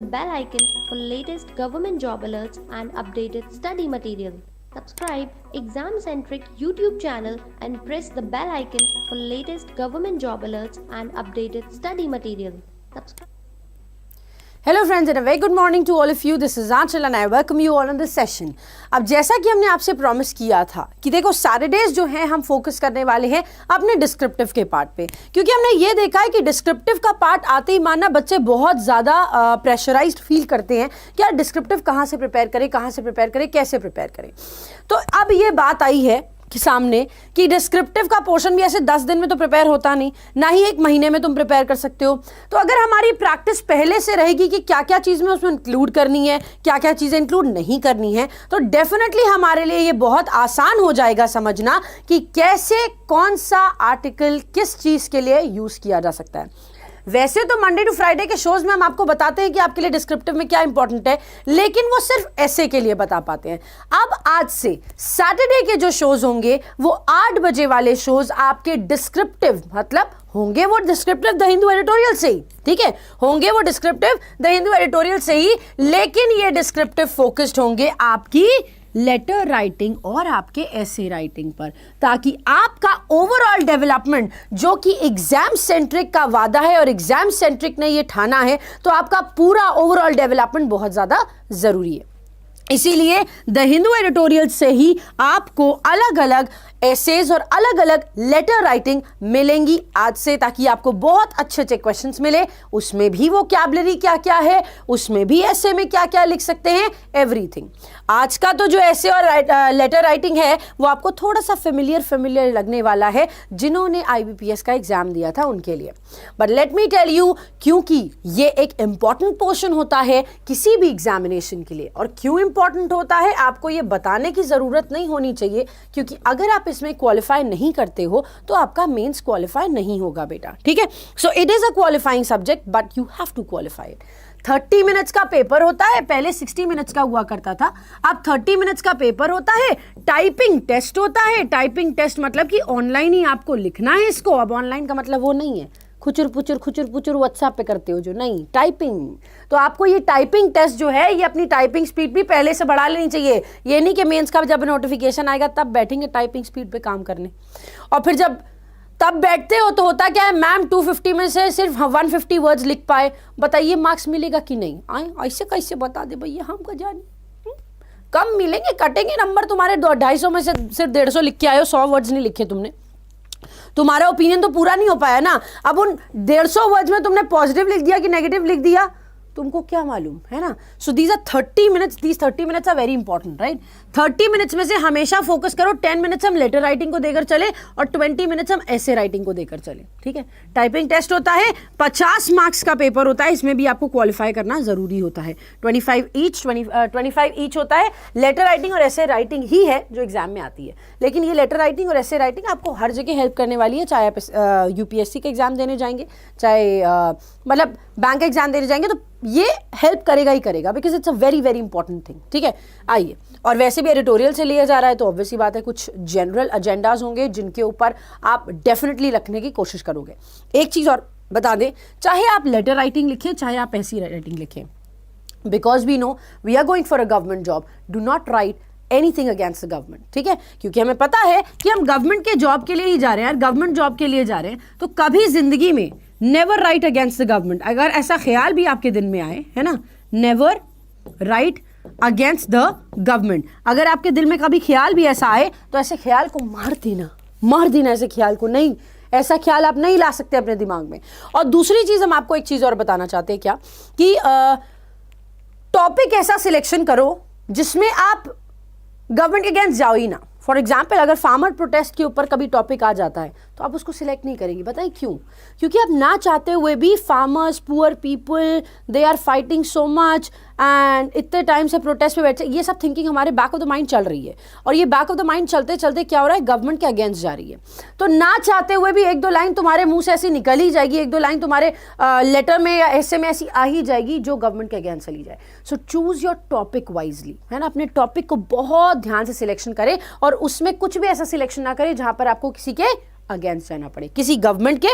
bell icon for latest government job alerts and updated study material. Subscribe Exam Centric YouTube channel and press the bell icon for latest government job alerts and updated study material. Hello friends and a very good morning to all of you. This is Anchal and I welcome you all on this session. अब जैसा कि हमने आपसे promise किया था कि देखो Saturdays जो हैं हम फोकस करने वाले हैं अपने डिस्क्रिप्टिव के पार्ट पे, क्योंकि हमने ये देखा है कि डिस्क्रिप्टिव का पार्ट आते ही मानना बच्चे बहुत ज़्यादा प्रेशराइज्ड फील करते हैं कि यार डिस्क्रिप्टिव कहाँ से प्रिपेयर करें, कहाँ से प्रिपेयर करें, कैसे प्रिपेयर करें. तो अब ये बात आई है कि सामने कि डिस्क्रिप्टिव का पोर्शन भी ऐसे 10 दिन में तो प्रिपेयर होता नहीं, ना ही एक महीने में तुम प्रिपेयर कर सकते हो. तो अगर हमारी प्रैक्टिस पहले से रहेगी कि क्या क्या चीज़ में उसमें इंक्लूड करनी है, क्या क्या चीज़ें इंक्लूड नहीं करनी है, तो डेफिनेटली हमारे लिए ये बहुत आसान हो जाएगा समझना कि कैसे कौन सा आर्टिकल किस चीज़ के लिए यूज़ किया जा सकता है. वैसे तो मंडे टू फ्राइडे के शोज में हम आपको बताते हैं कि आपके लिए डिस्क्रिप्टिव में क्या इंपॉर्टेंट है, लेकिन वो सिर्फ ऐसे के लिए बता पाते हैं. अब आज से सैटरडे के जो शोज होंगे वो 8 बजे वाले शोज आपके डिस्क्रिप्टिव मतलब होंगे वो डिस्क्रिप्टिव द हिंदू एडिटोरियल से ही, ठीक है, होंगे वो डिस्क्रिप्टिव द हिंदू एडिटोरियल से ही, लेकिन ये डिस्क्रिप्टिव फोकस्ड होंगे आपकी लेटर राइटिंग और आपके ऐसे राइटिंग पर, ताकि आपका ओवरऑल डेवलपमेंट जो कि एग्जाम सेंट्रिक का वादा है और एग्जाम सेंट्रिक ने ये ठाना है, तो आपका पूरा ओवरऑल डेवलपमेंट बहुत ज़्यादा ज़रूरी है. इसीलिए द हिंदू एडिटोरियल से ही आपको अलग अलग एसेज और अलग अलग लेटर राइटिंग मिलेंगी आज से, ताकि आपको बहुत अच्छे अच्छे क्वेश्चंस मिले. उसमें भी वोकैबुलरी क्या क्या है, उसमें भी ऐसे में क्या क्या लिख सकते हैं, एवरीथिंग. आज का तो जो ऐसे और लेटर राइटिंग है वो आपको थोड़ा सा फेमिलियर लगने वाला है जिन्होंने IBPS का एग्जाम दिया था उनके लिए. But let me tell you, क्योंकि ये एक इंपॉर्टेंट पोर्शन होता है किसी भी एग्जामिनेशन के लिए, और क्यों इंपॉर्टेंट होता है आपको ये बताने की जरूरत नहीं होनी चाहिए, क्योंकि अगर आप इसमें क्वालिफाई नहीं करते हो तो आपका मेंस क्वालिफाई नहीं होगा बेटा, ठीक है. So it is a qualifying subject but you have to qualify it. 30 minutes का पेपर होता है, पहले 60 मिनट्स का हुआ करता था, अब 30 मिनट्स का पेपर होता है. टाइपिंग टेस्ट होता है. टाइपिंग टेस्ट मतलब कि ऑनलाइन ही आपको लिखना है इसको. अब ऑनलाइन का मतलब वो नहीं है खुचुर पुचुर व्हाट्सएप पे करते हो जो, नहीं, टाइपिंग. तो आपको ये टाइपिंग टेस्ट जो है ये अपनी टाइपिंग स्पीड भी पहले से बढ़ा लेनी चाहिए. ये नहीं कि मेंस का जब नोटिफिकेशन आएगा तब बैठेंगे टाइपिंग स्पीड पे काम करने, और फिर जब तब बैठते हो तो होता क्या है, मैम 250 में से सिर्फ 150 वर्ड्स लिख पाए. बताइए मार्क्स मिलेगा कि नहीं? आए ऐसे कैसे बता दे भैया, हम का जाने. कम मिलेंगे, कटेंगे नंबर तुम्हारे. 250 में से सिर्फ 150 लिख के आए हो, 100 वर्ड्स नहीं लिखे तुमने. तुम्हारा ओपिनियन तो पूरा नहीं हो पाया ना. अब उन 150 वर्ड्स में तुमने पॉजिटिव लिख दिया कि नेगेटिव लिख दिया, तुमको क्या मालूम है ना. So these are 30 minutes. These 30 minutes are very important, right. 30 minutes में से हमेशा फोकस करो 10 मिनट्स हम लेटर राइटिंग को देकर चले और 20 मिनट्स हम ऐसे राइटिंग को देकर चले, ठीक है. टाइपिंग टेस्ट होता है, 50 मार्क्स का पेपर होता है, इसमें भी आपको क्वालिफाई करना जरूरी होता है. 25 ईच होता है. लेटर राइटिंग और ऐसे राइटिंग ही है जो एग्जाम में आती है, लेकिन ये लेटर राइटिंग और ऐसे राइटिंग आपको हर जगह हेल्प करने वाली है, चाहे आप UPSC के एग्जाम देने जाएंगे, चाहे मतलब बैंक एग्जाम देने जाएंगे, तो ये हेल्प करेगा ही करेगा, because it's a very very important thing, ठीक है. आइए, और वैसे भी एडिटोरियल से लिया जा रहा है तो ऑब्वियसली बात है कुछ जनरल एजेंडाज होंगे जिनके ऊपर आप डेफिनेटली रखने की कोशिश करोगे. एक चीज़ और बता दें, चाहे आप लेटर राइटिंग लिखें चाहे आप ऐसी राइटिंग लिखें, because we know we are going for a government job, do not write anything against the government, ठीक है. क्योंकि हमें पता है कि हम गवर्नमेंट के जॉब के लिए ही जा रहे हैं, गवर्नमेंट जॉब के लिए जा रहे हैं, तो कभी जिंदगी में never write against the government. अगर ऐसा ख्याल भी आपके दिन में आए, है ना, never write against the government. अगर आपके दिल में कभी ख्याल भी ऐसा आए तो ऐसे ख्याल को मार देना. ऐसे ख्याल को नहीं, ऐसा ख्याल आप नहीं ला सकते अपने दिमाग में. और दूसरी चीज हम आपको एक चीज और बताना चाहते हैं, क्या कि टॉपिक ऐसा सिलेक्शन करो जिसमें आप गवर्नमेंट के अगेंस्ट जाओ ही ना. फॉर एग्जाम्पल, अगर फार्मर प्रोटेस्ट के ऊपर कभी टॉपिक आ जाता है तो आप उसको सिलेक्ट नहीं करेंगे. बताइए क्यों? क्योंकि आप ना चाहते हुए भी farmers, poor people, they are fighting so much and इतने टाइम से प्रोटेस्ट पे बैठे, ये सब थिंकिंग हमारे बैक ऑफ द माइंड चल रही है. और ये बैक ऑफ द माइंड चलते चलते क्या हो रहा है, गवर्नमेंट के अगेंस्ट जा रही है. तो ना चाहते हुए भी 1-2 लाइन तुम्हारे मुंह से ऐसी निकल ही जाएगी, 1-2 लाइन तुम्हारे लेटर में या ऐसे में ऐसी आ ही जाएगी जो गवर्नमेंट के अगेंस्ट चली जाए. So choose your topic wisely, है ना. अपने टॉपिक को बहुत ध्यान से सिलेक्शन करें और उसमें कुछ भी ऐसा सिलेक्शन ना करें जहां पर आपको किसी के अगेंस्ट जाना पड़े, किसी गवर्नमेंट के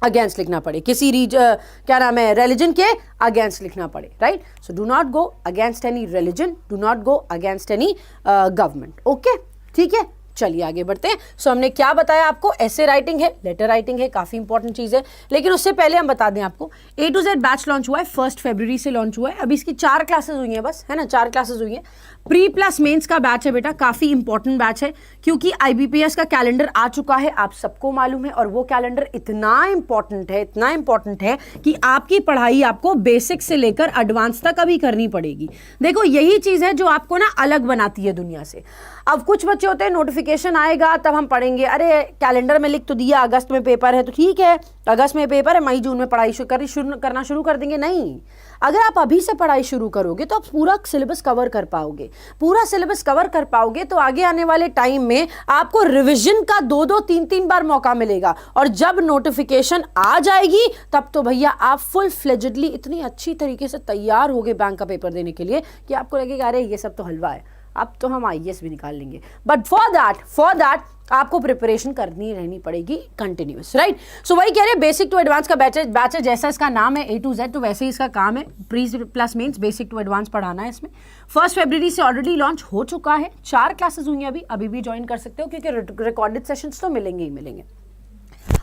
अगेंस्ट लिखना पड़े, किसी क्या नाम है रिलीजन के अगेंस्ट लिखना पड़े, right? So do not go against any religion, do not go against any government, okay, ठीक है। चलिए आगे बढ़ते हैं। सो हमने क्या बताया आपको, ऐसे राइटिंग है, लेटर राइटिंग है, काफी इंपॉर्टेंट चीज है। लेकिन उससे पहले हम बता दें आपको A to Z batch launch हुआ है, 1 फरवरी से लॉन्च हुआ है। अभी इसकी 4 क्लासेस हुई हैं बस, है ना, 4 क्लासेस हुई हैं। प्री प्लस मेंस का बैच है बेटा, काफी इंपॉर्टेंट बैच है क्योंकि IBPS का कैलेंडर आ चुका है, आप सबको मालूम है। और वो कैलेंडर इतना इंपॉर्टेंट है कि आपकी पढ़ाई आपको बेसिक से लेकर एडवांस तक अभी करनी पड़ेगी। देखो यही चीज है जो आपको ना अलग बनाती है दुनिया से। अब कुछ बच्चे होते हैं नोटिफिकेशन आएगा तब हम पढ़ेंगे, अरे कैलेंडर में लिख तो दिया अगस्त में पेपर है तो ठीक है, अगस्त में पेपर है, मई जून में पढ़ाई करना शुरू कर देंगे। नहीं, अगर आप अभी से पढ़ाई शुरू करोगे तो आप पूरा सिलेबस कवर कर पाओगे। पूरा सिलेबस कवर कर पाओगे तो आगे आने वाले टाइम में आपको रिवीजन का 2-2, 3-3 बार मौका मिलेगा। और जब नोटिफिकेशन आ जाएगी तब तो भैया आप फुल फ्लेजेडली इतनी अच्छी तरीके से तैयार होगे बैंक का पेपर देने के लिए कि आपको लगेगा अरे ये सब तो हलवा है, अब तो हम IAS भी निकाल लेंगे। बट फॉर दैट आपको प्रिपरेशन करनी रहनी पड़ेगी कंटिन्यूअस, राइट? सो वही कह रहे हैं, बेसिक टू एडवांस का बैच है, जैसा इसका नाम है A to Z, तो वैसे ही इसका काम है, pre plus mains basic to advance पढ़ाना है इसमें। 1 फरवरी से ऑलरेडी लॉन्च हो चुका है, 4 क्लासेस हुई हैं अभी भी ज्वाइन कर सकते हो क्योंकि रिकॉर्डेड सेशंस तो मिलेंगे ही मिलेंगे।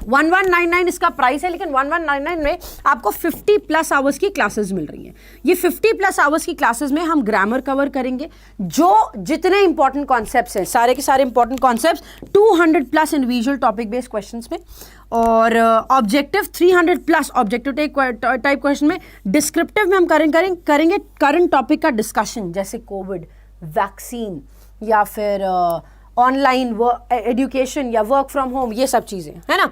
1199 इसका प्राइस है, लेकिन 1199 में आपको 50 प्लस आवर्स की क्लासेस मिल रही हैं। ये 50 प्लस आवर्स की क्लासेस में हम ग्रामर कवर करेंगे, जो जितने इंपॉर्टेंट कॉन्सेप्ट्स हैं सारे के सारे important concepts 200 plus individual topic based questions में, और objective 300 plus objective type question में। डिस्क्रिप्टिव में हम करेंगे करंट टॉपिक का डिस्कशन, जैसे कोविड, वैक्सीन, या फिर ऑनलाइन एजुकेशन या वर्क फ्रॉम होम, ये सब चीज़ें, है ना।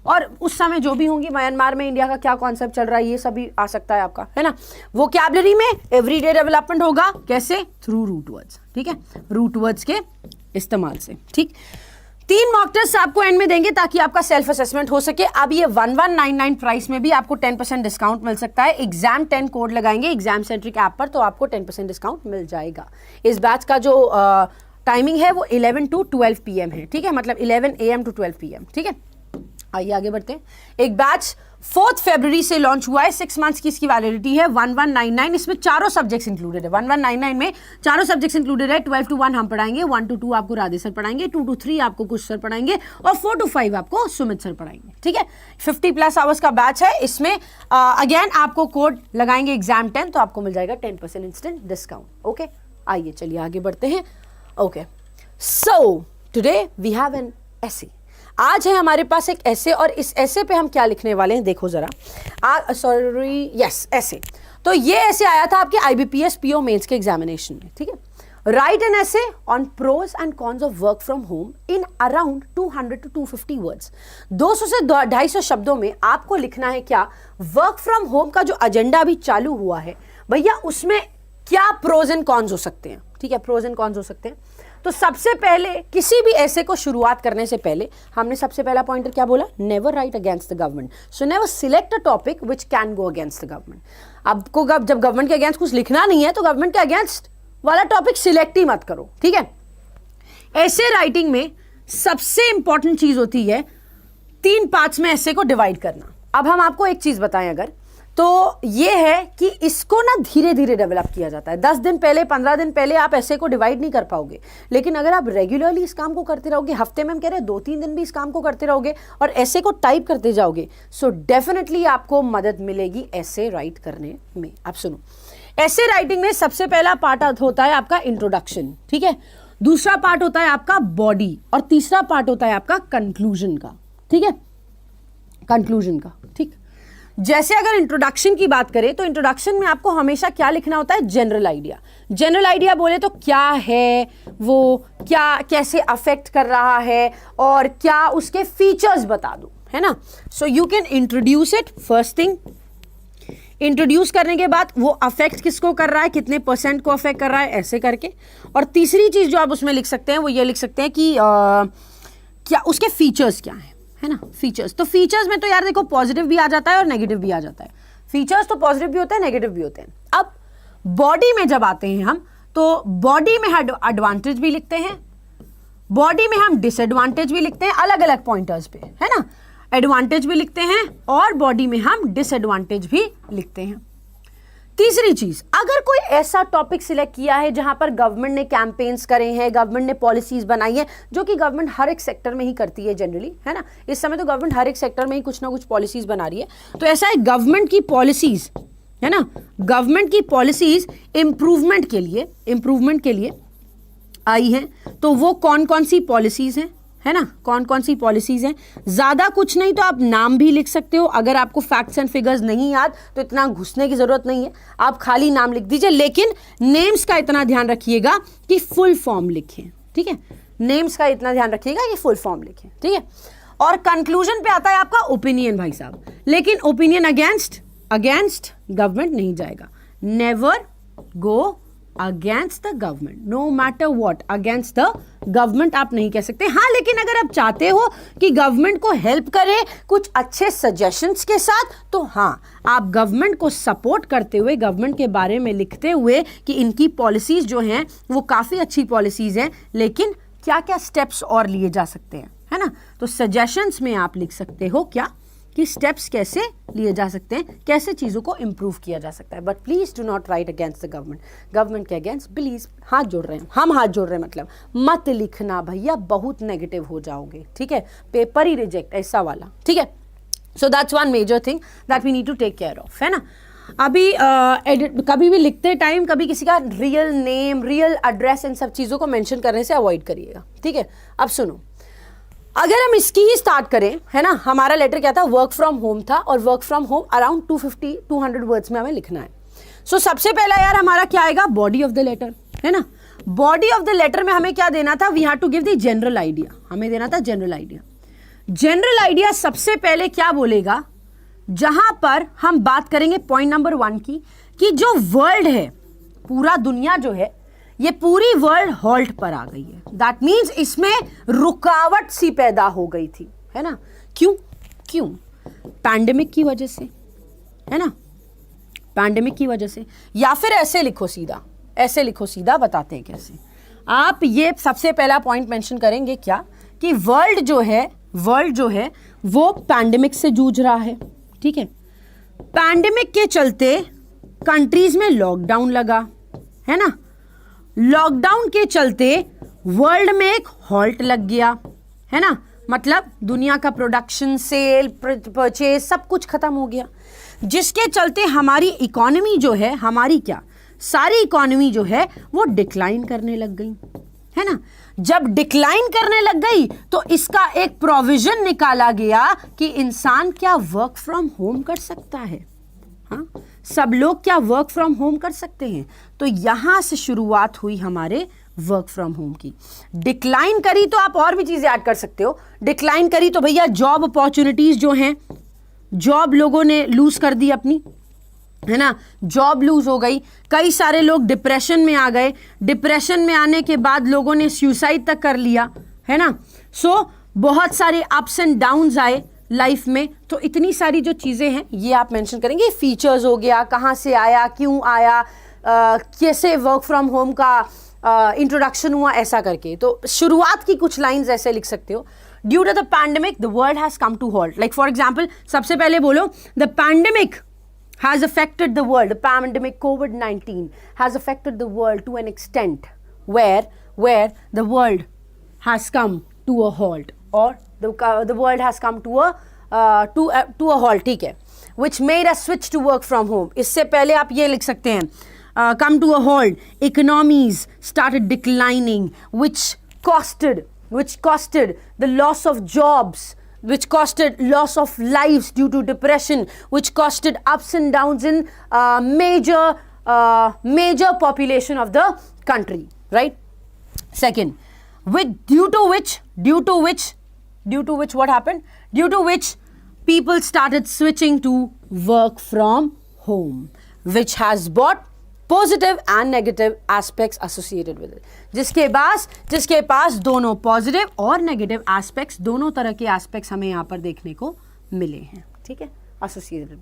और उस समय जो भी होंगी, म्यांमार में इंडिया का क्या कॉन्सेप्ट चल रहा है, ये सब भी आ सकता है आपका, है ना। वोकैबुलरी में एवरीडे डेवलपमेंट होगा, कैसे? थ्रू रूट वर्ड्स, ठीक है, रूट वर्ड्स के इस्तेमाल से, ठीक। 3 मॉक टेस्ट आपको एंड में देंगे ताकि आपका सेल्फ असेसमेंट हो सके। अब ये 1199 प्राइस में भी आपको 10% डिस्काउंट मिल सकता है। एग्जाम 10 कोड लगाएंगे एग्जाम सेंट्रिक ऐप पर तो आपको 10% डिस्काउंट मिल जाएगा। इस बैच का जो टाइमिंग है वो 11 to 12 PM है, ठीक है, मतलब 11 AM to 12 PM, ठीक है। आइए आगे बढ़ते हैं। एक बैच 4 फरवरी से लॉन्च हुआ है, 6 मंथ्स की इसकी वैलिडिटी है। 1199 इसमें चारों सब्जेक्ट्स इंक्लूडेड है। 1199 में चारों सब्जेक्ट्स इंक्लूडेड है। 12 to 1 हम पढ़ाएंगे, 1 to 2 आपको राधे सर पढ़ाएंगे, 2 to 3 आपको कुछ सर पढ़ाएंगे, और 4 to 5 आपको सुमित सर पढ़ाएंगे, ठीक है। 50 प्लस आवर्स का बैच है। इसमें अगेन आपको कोड लगाएंगे एग्जाम 10 तो आपको मिल जाएगा 10% इंस्टेंट डिस्काउंट, ओके। आइए चलिए आगे बढ़ते हैं। Okay, so today we have an essay. आज है हमारे पास एक ऐसे, और इस ऐसे पे हम क्या लिखने वाले हैं देखो जरा। ऐसे। तो ये ऐसे आया था आपके IBPS PO मेंस के एग्जामिनेशन में, ठीक है। Write an essay on pros and cons of work from home in around 200 to 250 words. 200 से 250 शब्दों में आपको लिखना है क्या, वर्क फ्रॉम होम का जो एजेंडा अभी चालू हुआ है भैया, उसमें क्या प्रोज एंड कॉन्स हो सकते हैं, ठीक है, प्रोज एंड कॉन्स हो सकते हैं। तो सबसे पहले किसी भी ऐसे को शुरुआत करने से पहले हमने सबसे पहला पॉइंटर क्या बोला, never write against the government. So never select a topic which can go against the government. आपको जब गवर्नमेंट के अगेंस्ट कुछ लिखना नहीं है तो गवर्नमेंट के अगेंस्ट वाला टॉपिक सिलेक्ट ही मत करो, ठीक है। ऐसे राइटिंग में सबसे इंपॉर्टेंट चीज होती है 3 पार्ट्स में ऐसे को डिवाइड करना। अब हम आपको एक चीज बताएं अगर, तो ये है कि इसको ना धीरे धीरे डेवलप किया जाता है। 10 दिन पहले, 15 दिन पहले आप ऐसे को डिवाइड नहीं कर पाओगे, लेकिन अगर आप रेगुलरली इस काम को करते रहोगे, हफ्ते में हम कह रहे हैं 2-3 दिन भी इस काम को करते रहोगे और ऐसे को टाइप करते जाओगे, सो डेफिनेटली आपको मदद मिलेगी ऐसे राइट करने में। आप सुनो, ऐसे राइटिंग में सबसे पहला पार्ट होता है आपका इंट्रोडक्शन, ठीक है। दूसरा पार्ट होता है आपका बॉडी, और तीसरा पार्ट होता है आपका कंक्लूजन का, ठीक है, कंक्लूजन का, ठीक। जैसे अगर इंट्रोडक्शन की बात करें तो इंट्रोडक्शन में आपको हमेशा क्या लिखना होता है, जनरल आइडिया। जनरल आइडिया बोले तो क्या है वो, क्या कैसे अफेक्ट कर रहा है, और क्या उसके फीचर्स बता दो, है ना। So you can introduce it. First thing, introduce करने के बाद वो अफेक्ट किसको कर रहा है, कितने % को अफेक्ट कर रहा है, ऐसे करके। और तीसरी चीज जो आप उसमें लिख सकते हैं वो ये लिख सकते हैं कि क्या उसके फीचर्स क्या है ना, फीचर्स। तो फीचर्स में तो यार देखो पॉजिटिव भी आ जाता है और नेगेटिव भी आ जाता है। फीचर्स तो पॉजिटिव भी होते हैं, नेगेटिव भी होते हैं। अब बॉडी में जब आते हैं हम, तो बॉडी में एडवांटेज भी लिखते हैं, बॉडी में हम डिसएडवांटेज भी लिखते हैं, अलग अलग पॉइंटर्स पे, है ना। एडवांटेज भी लिखते हैं और बॉडी में हम डिसएडवांटेज भी लिखते हैं। तीसरी चीज, अगर कोई ऐसा टॉपिक सिलेक्ट किया है जहां पर गवर्नमेंट ने कैंपेन्स करे हैं, गवर्नमेंट ने पॉलिसीज बनाई है, जो कि गवर्नमेंट हर एक सेक्टर में ही करती है जनरली, है ना, इस समय तो गवर्नमेंट हर एक सेक्टर में ही कुछ ना कुछ पॉलिसीज बना रही है, तो ऐसा है गवर्नमेंट की पॉलिसीज, है ना, गवर्नमेंट की पॉलिसीज इंप्रूवमेंट के लिए आई हैं, तो वो कौन कौन सी पॉलिसीज हैं, है ना, कौन कौन सी पॉलिसीज हैं। ज्यादा कुछ नहीं तो आप नाम भी लिख सकते हो, अगर आपको फैक्ट्स एंड फिगर्स नहीं याद तो इतना घुसने की जरूरत नहीं है, आप खाली नाम लिख दीजिए, लेकिन नेम्स का इतना ध्यान रखिएगा कि फुल फॉर्म लिखें, ठीक है, नेम्स का इतना ध्यान रखिएगा कि फुल फॉर्म लिखें, ठीक है। और कंक्लूजन पे आता है आपका ओपिनियन भाई साहब, लेकिन ओपिनियन अगेंस्ट गवर्नमेंट नहीं जाएगा, never go against the government, no matter what, against the government आप नहीं कह सकते। हाँ, लेकिन अगर आप चाहते हो कि गवर्नमेंट को हेल्प करे कुछ अच्छे सजेशंस के साथ, तो हाँ, आप गवर्नमेंट को सपोर्ट करते हुए, गवर्नमेंट के बारे में लिखते हुए कि इनकी पॉलिसीज जो हैं वो काफ़ी अच्छी पॉलिसीज हैं, लेकिन क्या क्या स्टेप्स और लिए जा सकते हैं, है ना, तो सजेशंस में आप लिख सकते हो क्या कि स्टेप्स कैसे लिए जा सकते हैं, कैसे चीज़ों को इम्प्रूव किया जा सकता है। But please do not right against the government, government के अगेंस्ट प्लीज हाथ जोड़ रहे हैं, हम हाथ जोड़ रहे हैं, मतलब मत लिखना भैया, बहुत नेगेटिव हो जाओगे, ठीक है, पेपर ही रिजेक्ट ऐसा वाला, ठीक है। So that's one major thing that we need to take care of, है ना। अभी कभी भी लिखते टाइम कभी किसी का रियल नेम, रियल एड्रेस, इन सब चीज़ों को मेंशन करने से अवॉइड करिएगा, ठीक है। अब सुनो, अगर हम इसकी ही स्टार्ट करें, है ना, हमारा लेटर क्या था, वर्क फ्रॉम होम था, और work from home around 200 words में हमें लिखना है। सो सबसे पहला यार हमारा क्या आएगा, बॉडी ऑफ द लेटर, है ना। बॉडी ऑफ द लेटर में हमें क्या देना था, we have to give the general idea, हमें देना था जनरल आइडिया। जनरल आइडिया सबसे पहले क्या बोलेगा, जहां पर हम बात करेंगे पॉइंट नंबर 1 की, कि जो वर्ल्ड है, पूरा दुनिया जो है, ये पूरी वर्ल्ड हॉल्ट पर आ गई है। दैट मीन्स इसमें रुकावट सी पैदा हो गई थी, है ना। क्यों पैंडेमिक की वजह से, है ना, पैंडेमिक की वजह से, या फिर ऐसे लिखो सीधा, बताते हैं कैसे। आप ये सबसे पहला पॉइंट मेंशन करेंगे क्या, कि वर्ल्ड जो है वो पैंडेमिक से जूझ रहा है, ठीक है। पैंडेमिक के चलते कंट्रीज में लॉकडाउन लगा, है ना, लॉकडाउन के चलते वर्ल्ड में एक हॉल्ट लग गया, है ना, मतलब दुनिया का प्रोडक्शन, सेल, परचेज सब कुछ खत्म हो गया, जिसके चलते हमारी इकोनॉमी जो है, हमारी क्या सारी इकोनॉमी जो है वो डिक्लाइन करने लग गई, है ना। जब डिक्लाइन करने लग गई तो इसका एक प्रोविजन निकाला गया कि इंसान क्या वर्क फ्रॉम होम कर सकता है, हाँ, सब लोग क्या वर्क फ्रॉम होम कर सकते हैं। तो यहां से शुरुआत हुई हमारे वर्क फ्रॉम होम की। डिक्लाइन करी तो आप और भी चीजें ऐड कर सकते हो, डिक्लाइन करी तो भैया जॉब अपॉर्चुनिटीज जो हैं, जॉब लोगों ने लूज कर दी अपनी, है ना, जॉब लूज हो गई, कई सारे लोग डिप्रेशन में आ गए, डिप्रेशन में आने के बाद लोगों ने सुसाइड तक कर लिया, है ना। सो बहुत सारे अप्स एंड डाउन्स आए लाइफ में। तो इतनी सारी जो चीज़ें हैं ये आप मेंशन करेंगे, फीचर्स हो गया, कहाँ से आया, क्यों आया, कैसे वर्क फ्रॉम होम का इंट्रोडक्शन हुआ, ऐसा करके। तो शुरुआत की कुछ लाइंस ऐसे लिख सकते हो, due to the pandemic the world has come to halt. Like for example सबसे पहले बोलो, the pandemic has affected the world, the pandemic COVID-19 has affected the world to an extent where the world has come to a halt, or the world has come to a halt, ठीक है, which made us switch to work from home। इससे पहले आप ये लिख सकते हैं, come to a halt, economies started declining, which costed the loss of jobs, which costed loss of lives due to depression, which costed ups and downs in major population of the country, right? Second, due to which what happened? Due to which people started switching to work from home, which has brought positive and negative aspects associated with it. जिसके पास दोनों positive और negative aspects, दोनों तरह के aspects हमें यहाँ पर देखने को मिले हैं, ठीक है, एसोसिएटेड।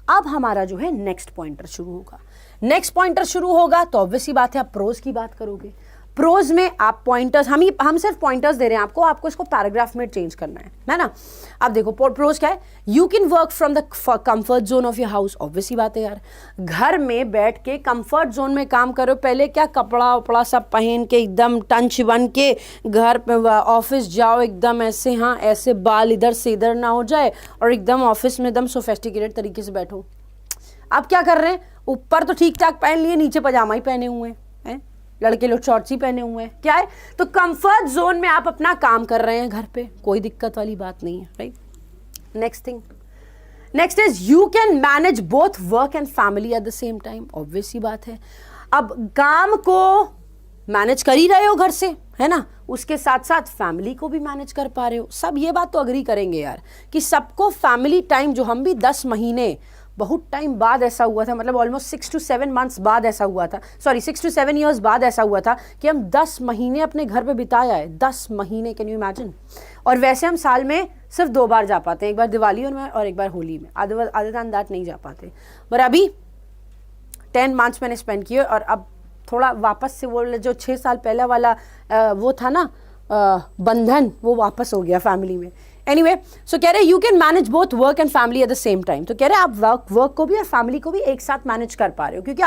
अब हमारा जो है नेक्स्ट पॉइंटर शुरू होगा। नेक्स्ट पॉइंटर शुरू होगा तो ऑब्वियसली बात है आप प्रोज की बात करोगे। प्रोज में आप पॉइंटर्स, हम सिर्फ पॉइंटर्स दे रहे हैं आपको इसको पैराग्राफ में चेंज करना है ना। अब देखो प्रोज क्या है, you can work from the comfort zone of your house. Obvious ही बात है यार, घर में बैठ के कंफर्ट जोन में काम करो। पहले क्या कपड़ा उपड़ा सब पहन के एकदम टंच बन के घर पे ऑफिस जाओ एकदम ऐसे, हाँ ऐसे बाल इधर से इधर ना हो जाए और एकदम ऑफिस में एकदम सोफेस्टिकेटेड तरीके से बैठो। आप क्या कर रहे हैं, ऊपर तो ठीक ठाक पहन लिए, नीचे पजामा ही पहने हुए हैं, लड़के लोग शॉर्ट्स ही पहने हुए हैं। क्या है, तो कंफर्ट जोन में आप अपना काम कर रहे हैं घर पे, कोई दिक्कत वाली बात नहीं है, right. Next is you can manage both work and family at the same time. Obvious ही बात है, अब काम को मैनेज कर ही रहे हो घर से, है ना, उसके साथ साथ फैमिली को भी मैनेज कर पा रहे हो। सब ये बात तो अग्री करेंगे यार कि सबको फैमिली टाइम, जो हम भी 10 महीने बहुत टाइम बाद ऐसा हुआ था, मतलब ऑलमोस्ट 6 to 7 months बाद ऐसा हुआ था, 6 to 7 years बाद ऐसा हुआ था कि हम 10 महीने अपने घर पे बिताया है। 10 महीने, कैन यू इमेजिन। और वैसे हम साल में सिर्फ 2 बार जा पाते हैं, एक बार दिवाली में और एक बार होली में, अदर देन दैट नहीं जा पाते। पर अभी 10 months मैंने स्पेंड किए और अब थोड़ा वापस से वो जो 6 साल पहले वाला वो था ना बंधन, वो वापस हो गया फैमिली में। एनीवे, सो कह रहे you can manage both work and family at the same time. तो कह रहे आप वर्क को भी और फैमिली को भी एक साथ मैनेज कर पा रहे हो, क्योंकि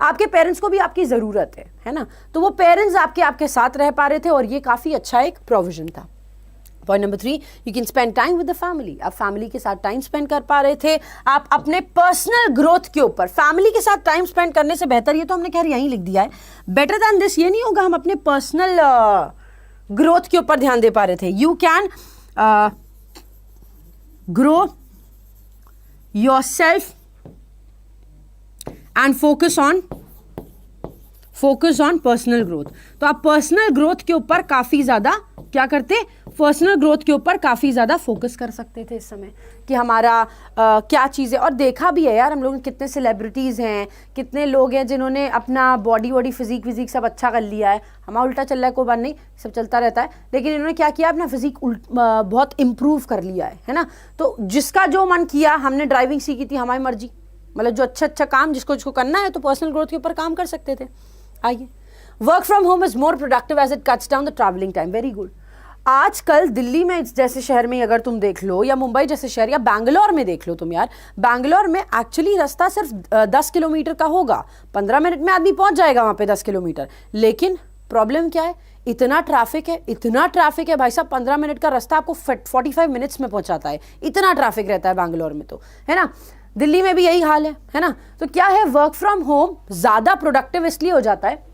आपके पेरेंट्स को भी आपकी ज़रूरत है ना। तो वो पेरेंट्स आपके साथ रह पा रहे थे और ये काफ़ी अच्छा एक प्रोविजन था। Point number 3, you can spend time with the family. आप फैमिली के साथ टाइम स्पेंड कर पा रहे थे। आप अपने पर्सनल ग्रोथ के ऊपर फैमिली के साथ टाइम स्पेंड करने से बेहतर, ये तो हमने खैर यहीं लिख दिया है, बेटर देन दिस ये नहीं होगा, हम अपने पर्सनल ग्रोथ के ऊपर ध्यान दे पा रहे थे। You can grow yourself and focus on personal growth. तो आप पर्सनल ग्रोथ के ऊपर काफ़ी ज़्यादा क्या करते, पर्सनल ग्रोथ के ऊपर काफ़ी ज़्यादा फोकस कर सकते थे इस समय कि हमारा क्या चीज़ें। और देखा भी है यार हम लोग, कितने सेलिब्रिटीज़ हैं, कितने लोग हैं जिन्होंने अपना बॉडी फिजिक सब अच्छा कर लिया है। हमारा उल्टा चल रहा है, कोई बात नहीं, सब चलता रहता है, लेकिन इन्होंने क्या किया, अपना फिजिक बहुत इम्प्रूव कर लिया है ना। तो जिसका जो मन किया, हमने ड्राइविंग सीखी थी, हमारी मर्जी, मतलब जो अच्छा काम जिसको करना है तो पर्सनल ग्रोथ के ऊपर काम कर सकते थे। आइए, work from home is more productive as it cuts down the travelling time. Very good. आजकल दिल्ली में जैसे शहर में अगर तुम देख लो, या मुंबई जैसे शहर, या बैंगलोर में देख लो तुम यार, बैंगलोर में एक्चुअली रास्ता सिर्फ 10 किलोमीटर का होगा, 15 मिनट में आदमी पहुंच जाएगा वहां पे 10 किलोमीटर। लेकिन प्रॉब्लम क्या है, इतना ट्रैफिक है भाई साहब, 15 मिनट का रास्ता आपको 45 मिनट्स में पहुंचाता है, इतना ट्रैफिक रहता है बैंगलोर में, तो है ना। दिल्ली में भी यही हाल है ना। तो क्या है, वर्क फ्रॉम होम ज़्यादा प्रोडक्टिव इसलिए हो जाता है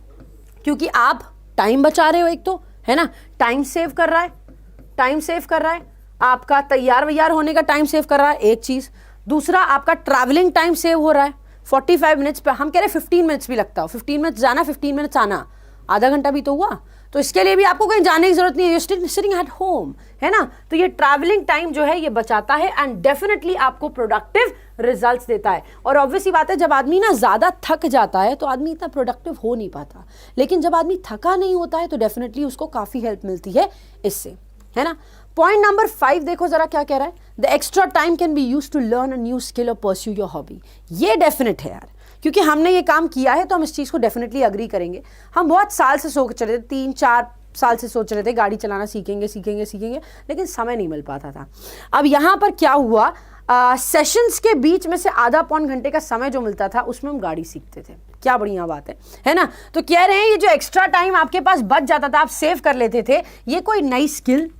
क्योंकि आप टाइम बचा रहे हो, एक तो है ना, टाइम सेव कर रहा है, आपका तैयार होने का टाइम सेव कर रहा है, एक चीज़। दूसरा, आपका ट्रैवलिंग टाइम सेव हो रहा है। 45 मिनट्स पे हम कह रहे 15 मिनट्स भी लगता हो, 15 मिनट्स जाना 15 मिनट्स आना, आधा घंटा भी तो हुआ। तो इसके लिए भी आपको कहीं जाने की जरूरत नहीं है, यू सिटिंग एट होम, है ना। तो ये ट्रैवलिंग टाइम जो है ये बचाता है एंड डेफिनेटली आपको प्रोडक्टिव रिजल्ट्स देता है। और ऑब्वियसली बात है, जब आदमी ना ज़्यादा थक जाता है तो आदमी इतना प्रोडक्टिव हो नहीं पाता, लेकिन जब आदमी थका नहीं होता है तो डेफिनेटली उसको काफ़ी हेल्प मिलती है इससे, है ना। पॉइंट नंबर 5 देखो जरा क्या कह रहा है, the extra time can be use to learn a new skill और परस्यू योर हॉबी। ये डेफिनेट है यार, क्योंकि हमने ये काम किया है तो हम इस चीज़ को डेफिनेटली अग्री करेंगे। हम बहुत साल से सोच रहे थे, 3-4 साल से सोच रहे थे गाड़ी चलाना सीखेंगे, लेकिन समय नहीं मिल पाता था। अब यहाँ पर क्या हुआ, सेशंस के बीच में से आधा पौन घंटे का समय जो मिलता था उसमें हम गाड़ी सीखते थे। क्या बढ़िया बात है ना। तो कह रहे हैं ये जो एक्स्ट्रा टाइम आपके पास बच जाता था, आप सेव कर लेते थे, ये कोई नई स्किल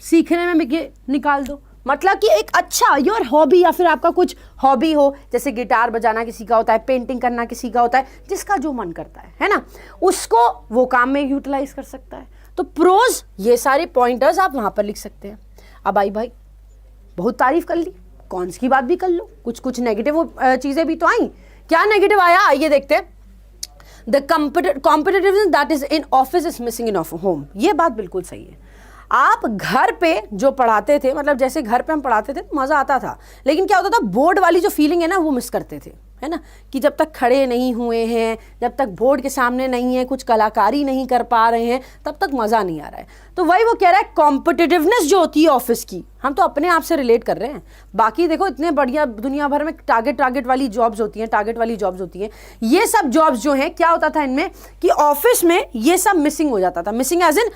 सीखने में निकाल दो। मतलब कि एक अच्छा योर हॉबी, या फिर आपका कुछ हॉबी हो, जैसे गिटार बजाना किसी का होता है, पेंटिंग करना किसी का होता है, जिसका जो मन करता है ना, उसको वो काम में यूटिलाइज कर सकता है। तो प्रोज, ये सारे पॉइंटर्स आप वहां पर लिख सकते हैं। अब आई भाई, बहुत तारीफ कर ली, कॉन्स की बात भी कर लो, कुछ नेगेटिव चीजें भी तो आई। क्या नेगेटिव आया, आइए देखते हैं। The competitiveness that is in office is missing in home. ये बात बिल्कुल सही है। आप घर पे जो पढ़ाते थे, मतलब जैसे घर पे हम पढ़ाते थे मज़ा आता था, लेकिन क्या होता था, बोर्ड वाली जो फीलिंग है ना वो मिस करते थे, है ना, कि जब तक खड़े नहीं हुए हैं, जब तक बोर्ड के सामने नहीं है, कुछ कलाकारी नहीं कर पा रहे हैं, तब तक मज़ा नहीं आ रहा है। तो वही वो कह रहा है, कॉम्पिटिटिवनेस जो होती है ऑफिस की, हम तो अपने आप से रिलेट कर रहे हैं। बाकी देखो इतने बढ़िया दुनिया भर में टारगेट वाली जॉब्स होती हैं, टारगेट वाली जॉब्स होती हैं। ये सब जॉब्स जो हैं, क्या होता था इनमें कि ऑफिस में ये सब मिसिंग हो जाता था। मिसिंग एज इन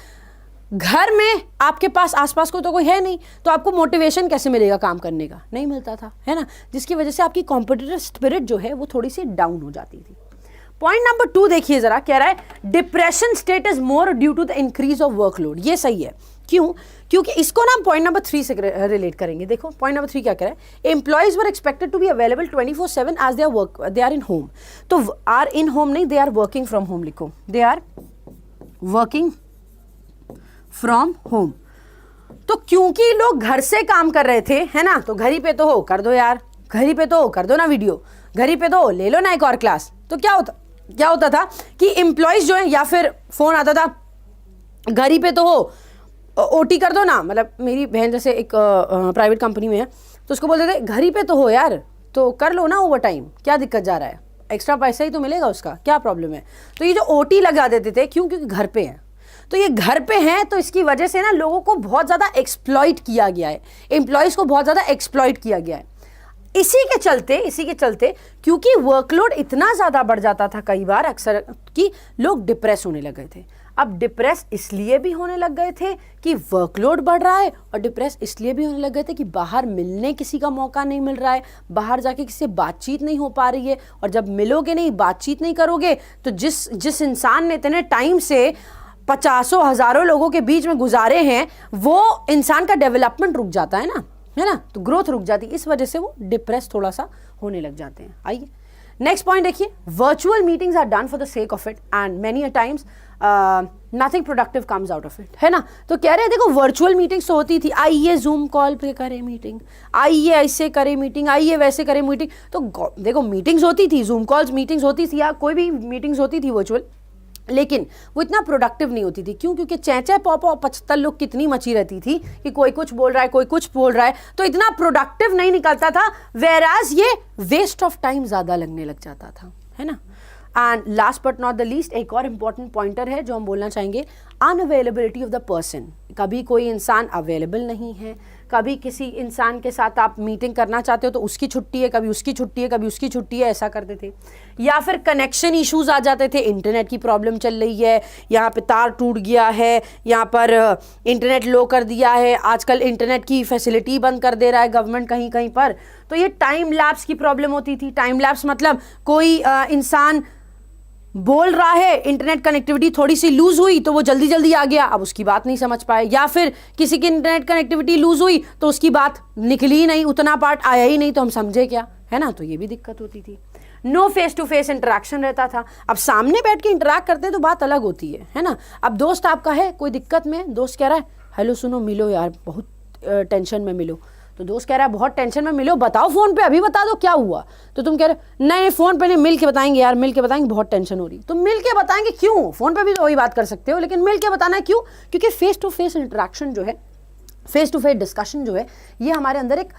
घर में आपके पास आसपास को तो कोई है नहीं, तो आपको मोटिवेशन कैसे मिलेगा काम करने का, नहीं मिलता था, है ना, जिसकी वजह से आपकी कॉम्पिटिटिव स्पिरिट जो है वो थोड़ी सी डाउन हो जाती थी। पॉइंट नंबर 2 देखिए जरा, कह रहा है depression state is more due to the increase of workload. ये सही है, क्यों? क्योंकि इसको ना हम पॉइंट नंबर 3 से रिलेट करेंगे। देखो पॉइंट नंबर 3 क्या कह रहा है, employees were expected to be available 24/7 as they are in home. तो आर इन होम नहीं, they are working from home लिखो, they are working from home. तो क्योंकि लोग घर से काम कर रहे थे, है ना, तो घर ही पे तो हो, कर दो यार, घर ही पे तो हो, कर दो ना वीडियो, घर ही पे तो हो, ले लो ना एक और क्लास। तो क्या होता था कि एम्प्लॉयज जो है, या फिर फोन आता था, घर ही पे तो हो, ओटी कर दो ना। मतलब मेरी बहन जैसे एक प्राइवेट कंपनी में है, तो उसको बोलते थे घर ही पे तो हो यार, तो कर लो ना ओवर टाइम, क्या दिक्कत जा रहा है, एक्स्ट्रा पैसा ही तो मिलेगा उसका, क्या प्रॉब्लम है। तो ये जो ओटी लगा देते थे, क्यों? क्योंकि घर पे है। तो ये घर पे हैं, तो इसकी वजह से ना लोगों को बहुत ज़्यादा एक्सप्लॉइट किया गया है, एम्प्लॉयज़ को बहुत ज़्यादा एक्सप्लॉइट किया गया है। इसी के चलते क्योंकि वर्कलोड इतना ज़्यादा बढ़ जाता था कई बार अक्सर कि लोग डिप्रेस होने लग गए थे। अब डिप्रेस इसलिए भी होने लग गए थे कि वर्कलोड बढ़ रहा है, और डिप्रेस इसलिए भी होने लग गए थे कि बाहर मिलने किसी का मौका नहीं मिल रहा है, बाहर जाके किसी से बातचीत नहीं हो पा रही है। और जब मिलोगे नहीं, बातचीत नहीं करोगे, तो जिस इंसान ने इतने टाइम से 50 हज़ारों लोगों के बीच में गुजारे हैं, वो इंसान का डेवलपमेंट रुक जाता है ना, है ना, तो ग्रोथ रुक जाती है। इस वजह से वो डिप्रेस थोड़ा सा होने लग जाते हैं। आइए नेक्स्ट पॉइंट देखिए, virtual meetings are done for the sake of it and many a times nothing productive comes out of it, है ना। तो कह रहे हैं देखो वर्चुअल मीटिंग्स तो होती थी, आइए जूम कॉल पे करें मीटिंग, आइए ऐसे करें मीटिंग, आइए वैसे करें मीटिंग। तो देखो मीटिंग्स होती थी, जूम कॉल्स मीटिंग्स होती थी, या कोई भी मीटिंग्स होती थी वर्चुअल, लेकिन वो इतना प्रोडक्टिव नहीं होती थी। क्यों? क्योंकि चैचे पॉपो 75 लोग कितनी मची रहती थी कि कोई कुछ बोल रहा है, कोई कुछ बोल रहा है, तो इतना प्रोडक्टिव नहीं निकलता था। वेराज ये वेस्ट ऑफ टाइम ज़्यादा लगने लग जाता था, है ना। And last but not the least, एक और इम्पॉर्टेंट पॉइंटर है जो हम बोलना चाहेंगे, अनअवेलेबिलिटी ऑफ द पर्सन। कभी कोई इंसान अवेलेबल नहीं है, कभी किसी इंसान के साथ आप मीटिंग करना चाहते हो तो उसकी छुट्टी है, कभी उसकी छुट्टी है, कभी उसकी छुट्टी है, ऐसा करते थे। या फिर कनेक्शन इश्यूज आ जाते थे, इंटरनेट की प्रॉब्लम चल रही है, यहाँ पे तार टूट गया है, यहाँ पर इंटरनेट लो कर दिया है, आजकल इंटरनेट की फैसिलिटी बंद कर दे रहा है गवर्नमेंट कहीं कहीं पर। तो ये टाइम लैप्स की प्रॉब्लम होती थी। टाइम लैप्स मतलब कोई इंसान बोल रहा है, इंटरनेट कनेक्टिविटी थोड़ी सी लूज हुई तो वो जल्दी जल्दी आ गया, अब उसकी बात नहीं समझ पाए। या फिर किसी की इंटरनेट कनेक्टिविटी लूज हुई तो उसकी बात निकली ही नहीं, उतना पार्ट आया ही नहीं, तो हम समझे क्या, है ना। तो ये भी दिक्कत होती थी। No face to face interaction रहता था। अब सामने बैठ के इंटरेक्ट करते हैं तो बात अलग होती है ना। अब दोस्त आपका है कोई दिक्कत में, दोस्त कह रहा है हेलो सुनो मिलो यार, बहुत टेंशन में मिलो। तो दोस्त कह रहा है बहुत टेंशन में मिलो, बताओ फोन पे, अभी बता दो क्या हुआ। तो तुम कह रहे नहीं फोन पे नहीं, मिल के बताएंगे यार, मिल के बताएंगे, बहुत टेंशन हो रही। तो मिल के बताएंगे क्यों? फोन पे भी तो वही बात कर सकते हो, लेकिन मिल के बताना है क्यों? क्योंकि फेस टू फेस इंटरेक्शन जो है, फेस टू फेस डिस्कशन जो है, ये हमारे अंदर एक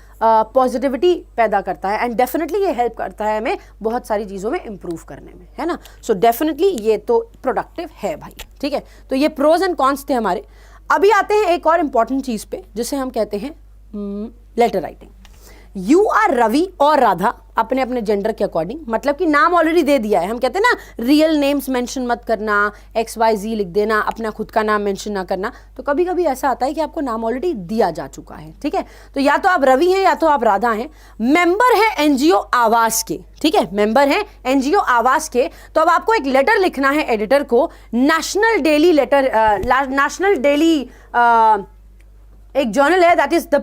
पॉजिटिविटी पैदा करता है एंड डेफिनेटली ये हेल्प करता है हमें बहुत सारी चीज़ों में इम्प्रूव करने में, है ना। सो डेफिनेटली ये तो प्रोडक्टिव है भाई, ठीक है। तो ये प्रोज एंड कॉन्स थे हमारे। अभी आते हैं एक और इम्पॉर्टेंट चीज़ पे जिसे हम कहते हैं letter writing. You are Ravi और राधा, अपने अपने जेंडर के अकॉर्डिंग, मतलब कि नाम ऑलरेडी दे दिया है। हम कहते हैं ना रियल नेम्स मेंशन मत करना, XYZ लिख देना, अपना खुद का नाम मेंशन ना करना। तो कभी कभी ऐसा आता है कि आपको नाम ऑलरेडी दिया जा चुका है, ठीक है। तो या तो आप रवि हैं या तो आप राधा हैं, मेंबर है एनजीओ आवास के, ठीक है, मेंबर है एनजीओ आवास के। तो अब आपको एक लेटर लिखना है एडिटर को, national daily letter, national daily एक जर्नल है that is the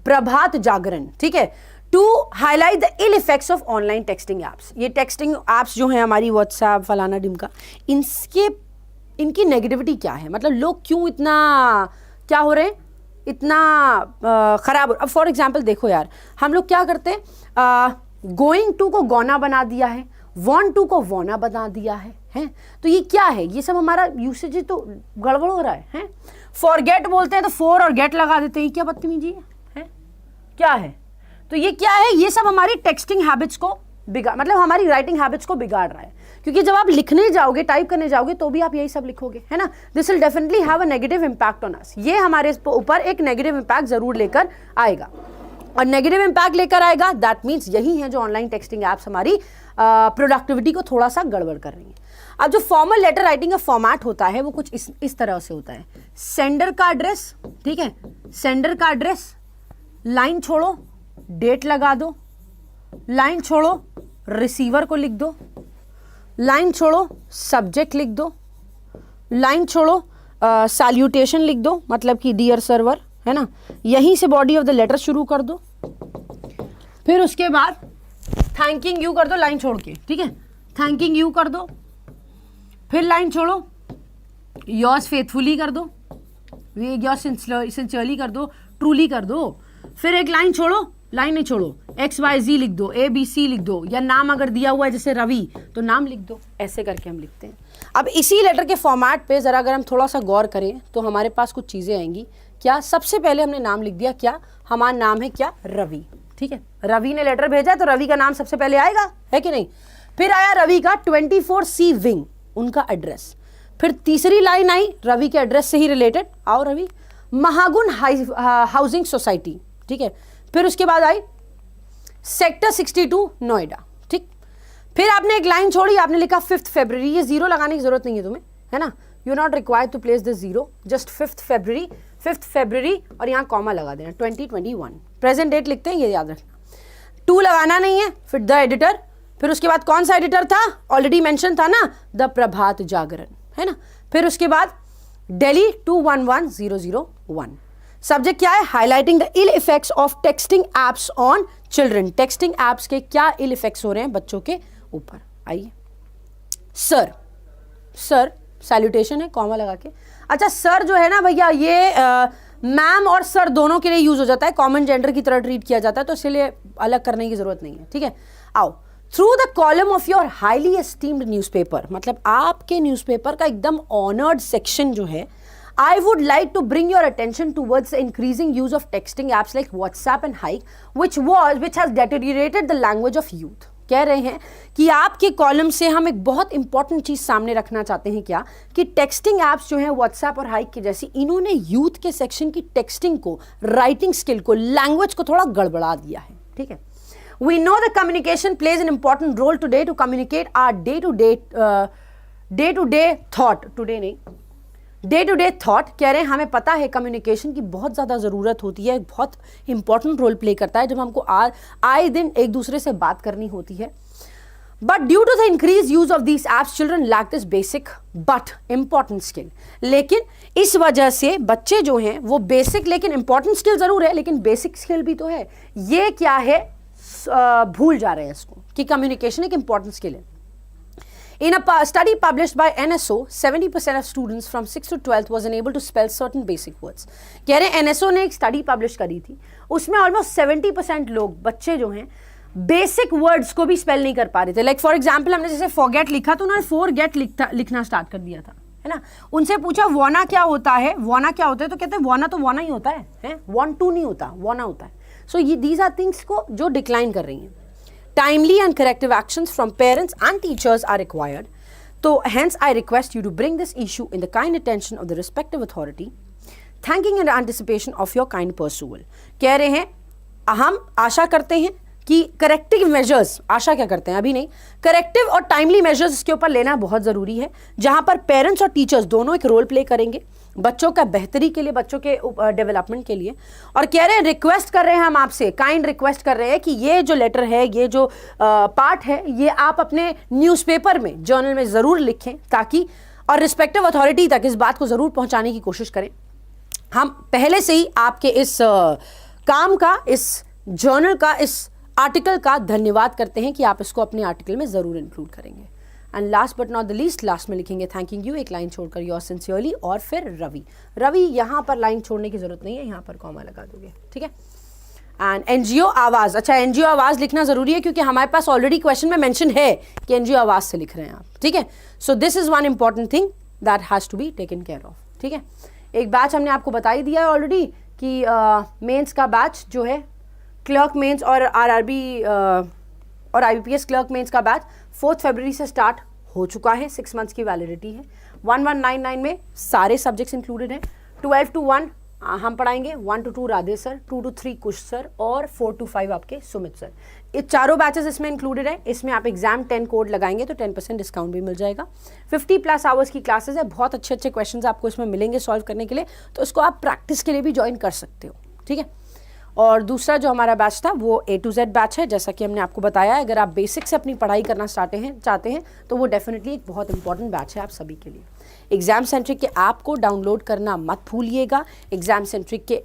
Prabhat Jagran, ठीक है, to highlight the ill effects of online texting apps. ये टेक्सटिंग एप्स जो हैं हमारी व्हाट्सएप फलाना डिमका, इनकी नेगेटिविटी क्या है, मतलब लोग क्यों इतना क्या हो रहे हैं, इतना खराब। अब फॉर एग्जाम्पल देखो यार, हम लोग क्या करते हैं, गोइंग टू को गोना बना दिया है, वॉन्ट टू को वोना बना दिया है। तो ये क्या है, ये सब हमारा यूसेज तो गड़बड़ हो रहा है। फॉरगेट बोलते हैं तो फॉर और गेट लगा देते हैं, क्या बदतमीजी है, क्या है। तो ये क्या है, ये सब हमारी टेक्सटिंग हैबिट्स को बिगाड़, मतलब हमारी राइटिंग हैबिट्स को बिगाड़ रहा है, क्योंकि जब आप लिखने जाओगे, टाइप करने जाओगे तो भी आप यही सब लिखोगे, है ना। This will definitely have a negative impact on us, ये हमारे ऊपर एक नेगेटिव इंपैक्ट जरूर लेकर आएगा, और नेगेटिव इंपैक्ट लेकर आएगा दैट मीन्स यही है जो ऑनलाइन टेक्सटिंग एप्स हमारी प्रोडक्टिविटी को थोड़ा सा गड़बड़ कर रही है। अब जो फॉर्मल लेटर राइटिंग का फॉर्मेट होता है वो कुछ इस तरह से होता है। सेंडर का एड्रेस, ठीक है, सेंडर का एड्रेस, लाइन छोड़ो, डेट लगा दो, लाइन छोड़ो, रिसीवर को लिख दो, लाइन छोड़ो, सब्जेक्ट लिख दो, लाइन छोड़ो, सैल्यूटेशन लिख दो, मतलब कि डियर सर्वर, है ना, यहीं से बॉडी ऑफ द लेटर शुरू कर दो, फिर उसके बाद थैंकिंग यू कर दो लाइन छोड़ के, ठीक है, थैंकिंग यू कर दो, फिर लाइन छोड़ो, योर्स फेथफुली कर दो, योर्स सिंसियरली कर दो, ट्रूली कर दो, फिर एक लाइन छोड़ो, लाइन नहीं छोड़ो, XYZ लिख दो, ABC लिख दो, या नाम अगर दिया हुआ है जैसे रवि तो नाम लिख दो, ऐसे करके हम लिखते हैं। अब इसी लेटर के फॉर्मेट पे जरा अगर हम थोड़ा सा गौर करें तो हमारे पास कुछ चीजें आएंगी। क्या, सबसे पहले हमने नाम लिख दिया, क्या हमारा नाम है, क्या, रवि, ठीक है, रवि ने लेटर भेजा तो रवि का नाम सबसे पहले आएगा, है कि नहीं। फिर आया रवि का 24C विंग, उनका एड्रेस, फिर तीसरी लाइन आई रवि के एड्रेस से ही रिलेटेड, आओ रवि, महागुन हाउसिंग सोसाइटी, ठीक है, फिर उसके बाद आई सेक्टर 62 नोएडा, ठीक, फिर आपने एक लाइन छोड़ी, आपने लिखा 5 फरवरी, ये जीरो लगाने की जरूरत नहीं है तुम्हें, है ना, you not required to place this zero, just 5 फरवरी और यहाँ कॉमा लगा देना 2021, प्रेजेंट डेट लिखते हैं, ये याद रखना, 2 लगाना नहीं है, फिर द एडिटर, फिर उसके बाद कौन सा एडिटर था, ऑलरेडी मेंशन था ना, द प्रभात जागरण, है ना, फिर उसके बाद दिल्ली 211001, सब्जेक्ट क्या है, highlighting the ill effects of texting apps on children, texting apps के क्या इल इफेक्ट्स हो रहे हैं बच्चों के ऊपर। आइए, सर, सर सैल्यूटेशन है कॉमा लगा के, अच्छा सर जो है ना भैया ये मैम और सर दोनों के लिए यूज हो जाता है, कॉमन जेंडर की तरह ट्रीट किया जाता है, तो इसलिए अलग करने की जरूरत नहीं है, ठीक है। आओ, through the column of your highly esteemed newspaper, मतलब आपके न्यूज़पेपर का एकदम ऑनर्ड सेक्शन जो है, I would like to bring your attention towards the increasing use of texting apps like WhatsApp and Hike, which has deteriorated the language of youth. कह रहे हैं कि आपके कॉलम से हम एक बहुत इंपॉर्टेंट चीज सामने रखना चाहते हैं, क्या कि टेक्सटिंग एप्स जो हैं WhatsApp और Hike की जैसी, इन्होंने यूथ के सेक्शन की टेक्सटिंग को, राइटिंग स्किल को, लैंग्वेज को थोड़ा गड़बड़ा दिया है, ठीक है। We know the communication plays an important role today to communicate our day-to-day thought, today नहीं, डे टू डे थॉट, कह रहे हैं हमें पता है कम्युनिकेशन की बहुत ज़्यादा ज़रूरत होती है, बहुत इंपॉर्टेंट रोल प्ले करता है जब हमको आए दिन एक दूसरे से बात करनी होती है। But due to the increase use of these apps children lack this basic but important skill, लेकिन इस वजह से बच्चे जो हैं वो बेसिक लेकिन इंपॉर्टेंट स्किल ज़रूर है, लेकिन बेसिक स्किल भी तो है, ये क्या है भूल जा रहे हैं इसको कि कम्युनिकेशन एक इंपॉर्टेंट स्किल है। In a study published by NSO, 70% of students from 6th to 12th was unable to spell certain basic words. कह रहे हैं NSO ने एक स्टडी पब्लिश करी थी, उसमें ऑलमोस्ट 70% लोग, बच्चे जो हैं, बेसिक वर्ड्स को भी स्पेल नहीं कर पा रहे थे। लाइक फॉर एग्जाम्पल हमने जैसे फॉरगेट लिखा तो उन्होंने फॉरगेट लिखना स्टार्ट कर दिया था, है ना। उनसे पूछा वाना क्या होता है, वाना क्या होता है, तो कहते हैं वाना तो वाना ही होता है, वांट टू नहीं होता, वाना होता है। सो ये दीज आर थिंग्स को जो डिक्लाइन कर रही हैं। Timely and corrective actions from parents and teachers are required. So hence I request you to bring this issue in the kind attention of the respective authority, thanking in anticipation of your kind perusal. कह रहे हैं हम आशा करते हैं कि corrective measures, आशा क्या करते हैं अभी नहीं, करेक्टिव और टाइमली मेजर्स इसके ऊपर लेना बहुत ज़रूरी है, जहाँ पर पेरेंट्स और टीचर्स दोनों एक रोल प्ले करेंगे बच्चों का बेहतरी के लिए, बच्चों के डेवलपमेंट के लिए। और कह रहे हैं, रिक्वेस्ट कर रहे हैं हम आपसे, काइंड रिक्वेस्ट कर रहे हैं कि ये जो लेटर है, ये जो पार्ट है, ये आप अपने न्यूज़पेपर में, जर्नल में ज़रूर लिखें, ताकि और रिस्पेक्टिव अथॉरिटी तक इस बात को ज़रूर पहुँचाने की कोशिश करें। हम पहले से ही आपके इस काम का, इस जर्नल का, इस आर्टिकल का धन्यवाद करते हैं कि आप इसको अपने आर्टिकल में ज़रूर इंक्लूड करेंगे। And last but not the least, last में लिखेंगे थैंकिंग यू, एक लाइन छोड़कर योर सिंसियरली, और फिर रवि। रवि यहाँ पर लाइन छोड़ने की जरूरत नहीं है, यहाँ पर कॉमा लगा दोगे, ठीक है। एंड एनजीओ आवाज़, अच्छा एनजीओ आवाज़ लिखना ज़रूरी है क्योंकि हमारे पास ऑलरेडी क्वेश्चन में मेंशन है कि एनजीओ आवाज़ से लिख रहे हैं आप, ठीक है। So this is one important thing that has to be taken care of, ठीक है। एक बैच हमने आपको बता ही दिया है ऑलरेडी कि मेंस का बैच जो है, क्लर्क मेंस और आरआरबी और IBPS क्लर्क मेंस का बैच 4 फरवरी से स्टार्ट हो चुका है, 6 मंथ्स की वैलिडिटी है। 1199 में सारे सब्जेक्ट्स इंक्लूडेड हैं। 12 to 1 हम पढ़ाएंगे, 1 to 2 Radhe sir, 2 to 3 Kush sir और 4 to 5 आपके सुमित सर। ये चारों बैचेस इसमें इंक्लूडेड है। इसमें आप एग्जाम 10 कोड लगाएंगे तो 10% डिस्काउंट भी मिल जाएगा। 50+ आवर्स की क्लासेस है, बहुत अच्छे अच्छे क्वेश्चंस आपको इसमें मिलेंगे सॉल्व करने के लिए, तो इसको आप प्रैक्टिस के लिए भी ज्वाइन कर सकते हो, ठीक है। और दूसरा जो हमारा बैच था वो A to Z बैच है, जैसा कि हमने आपको बताया। अगर आप बेसिक से अपनी पढ़ाई करना चाहते हैं तो वो डेफिनेटली एक बहुत इंपॉर्टेंट बैच है आप सभी के लिए। एग्जाम सेंट्रिक के ऐप को डाउनलोड करना मत भूलिएगा। एग्जाम सेंट्रिक के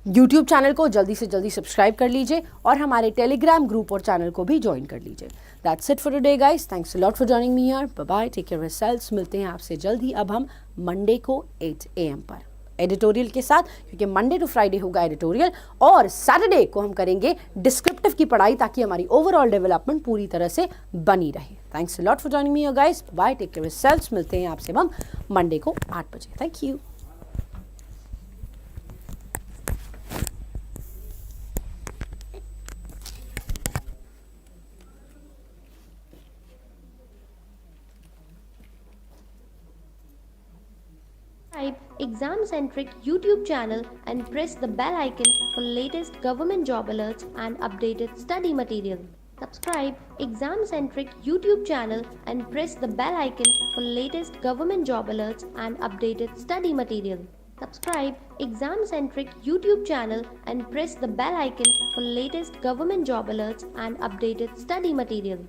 यूट्यूब चैनल को जल्दी से जल्दी सब्सक्राइब कर लीजिए और हमारे टेलीग्राम ग्रुप और चैनल को भी ज्वाइन कर लीजिए। That's it for today guys, thanks a lot for joining me here, bye bye, take care of yourselves. मिलते हैं आपसे जल्दी अब हम मंडे को 8 AM पर एडिटोरियल के साथ, क्योंकि मंडे टू फ्राइडे होगा एडिटोरियल और सैटरडे को हम करेंगे डिस्क्रिप्टिव की पढ़ाई, ताकि हमारी ओवरऑल डेवलपमेंट पूरी तरह से बनी रहे। Thanks a lot for joining me here guys, bye, take care of yourselves. मिलते हैं आपसे हम मंडे को 8 बजे। Thank you. Subscribe Exam Centric YouTube channel and press the bell icon for latest government job alerts and updated study material. Subscribe Exam Centric YouTube channel and press the bell icon for latest government job alerts and updated study material. Subscribe Exam Centric YouTube channel and press the bell icon for latest government job alerts and updated study material.